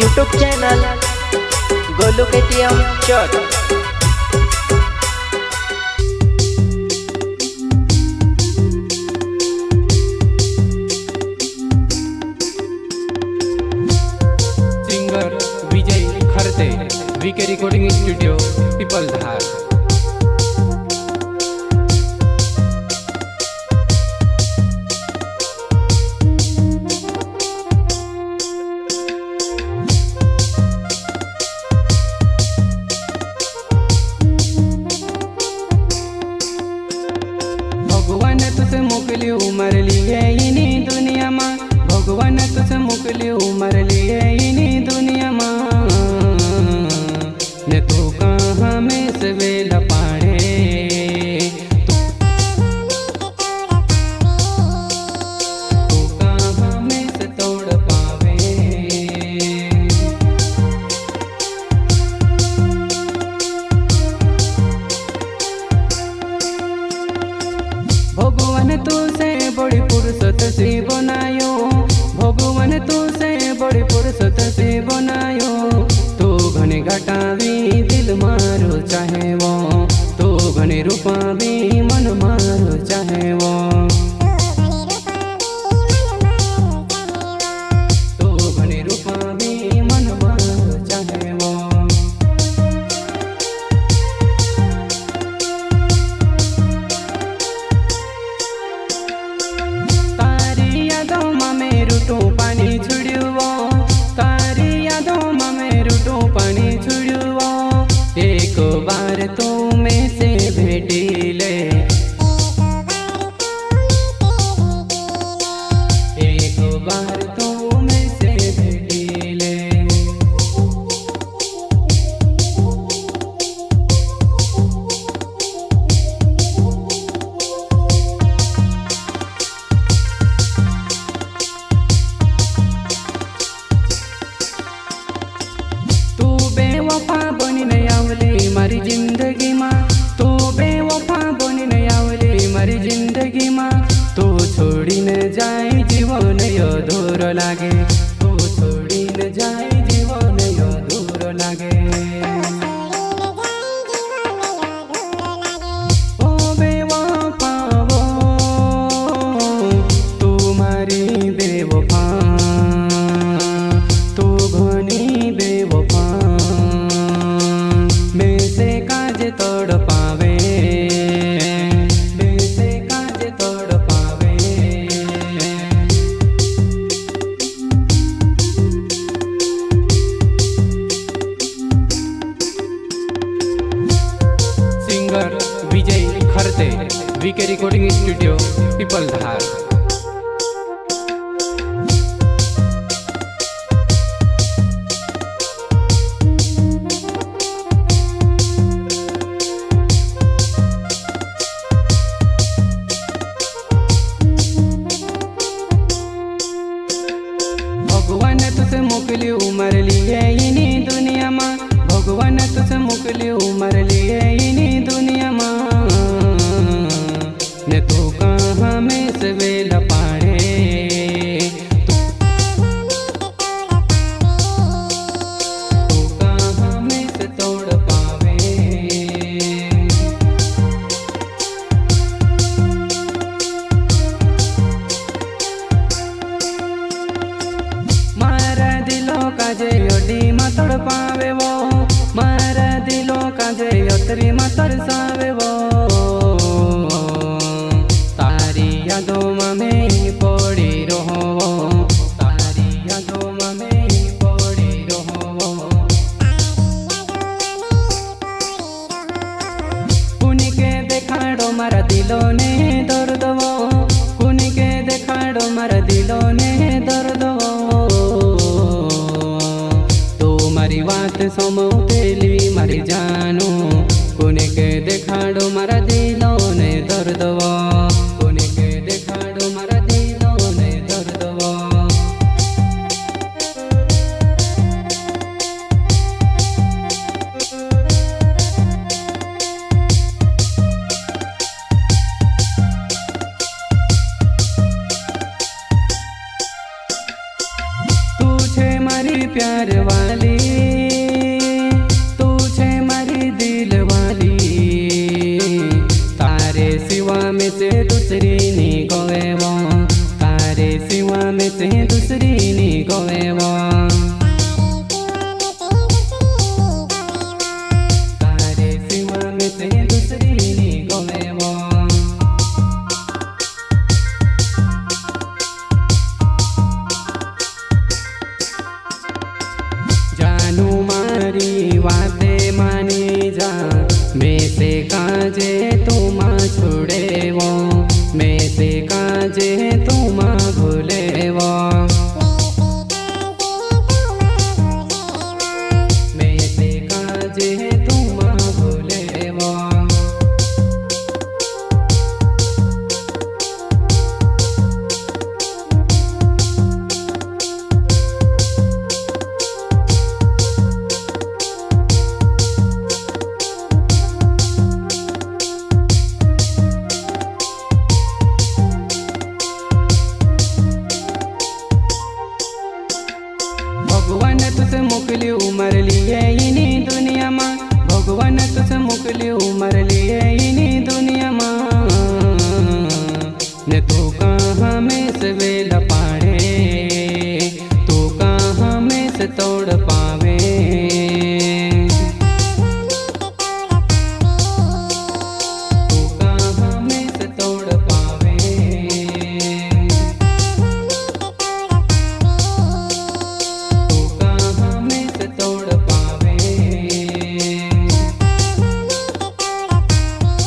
YouTube channel Golu KTM चौथ। Singer विजय खरते, VK recording studio, पिपलधार। भगवान तुझे मोकली उमर लिए इनी दुनिया माँ, भगवान तुझे मोकली उमर लिए इनी दुनिया माँ। ने तू कहाँ में से वेला पाड़े, तू कहाँ में से तोड़ पावे। भगवान तुझे बड़ी फुर्सत से बनायो, भगवान तुझे बड़ी फुर्सत से बनायो। तो घने घटावी दिल मारो चाहे वो, तो घने रूपावी मन मारो चाहे वो, तो घने रूपावी मन मारो चाहे वो। तारी यादों में मेरू तो पानी छुड़ियो, तारी यादों में मेरू तो पानी छुड़ियो। एक बार तो में से भेटी ले, एक बार तो में से भेटी ले। तू बेवफा बनी नहीं आवली मारी जिंदगी माँ, तू बेवफा बनी नहीं आवली मारी जिंदगी माँ। तू छोड़ी न जाए जीवन अधूरो लागे, तू छोड़ी न जाए जीवन अधूरो लागे। ओ बेवफा वो तू मारी बेवफा, तू घनी बेवफा। मैं से काज तोड़ पावे, मैं से काज तोड़ पावे। सिंगर विजय खरते, वीके रिकॉर्डिंग स्टूडियो, पिपलधार। भगवान तुझे मोकली उमर लिए इनी दुनिया माँ, भगवान तुझे मोकली उमर लिए इनी दुनिया माँ। ने तू कहाँ में से वेला पाड़े, तू कहाँ में से तोड़ पावे। मारा दिलों का जे ओडी मा तोड़ पावे वो, मारा दिलों का जे ओतरी मा तरसावे वो। तारी यादों में पड़ी रहो वो, तारी यादों में पड़ी रहो वो। कुनिके देखाड़ो मारा दिलों ने दर्द वो, कुनिके देखाड़ो मारा दिलों ने दर्द वो। मारी बात समौतेली मारी जानो, कोने के देखाड़ो मारा दिलो ने दर्द वो, कोने के देखाड़ो मारा दिलो ने दर्द वो। तुझे मारी प्यार वाली, तू छे मारी दिल वाली, तारे सिवा में से दूसरी नी कोवे वो, तारे सिवा में से दूसरी नी कोवे वो, तारे सिवा में से दूसरी नी कोवे वो। जानू मारी वाते मानी जा, मैं से काजे तू माँ छोड़े वो, मैं से काजे तू माँ भूले वो, मैं से काजे तू माँ भूले वो। भगवान तुझे मोकली उमर लिए इनी दुनिया माँ, भगवान तुझे मोकली उमर लिए इनी दुनिया माँ, ने तू कहाँ में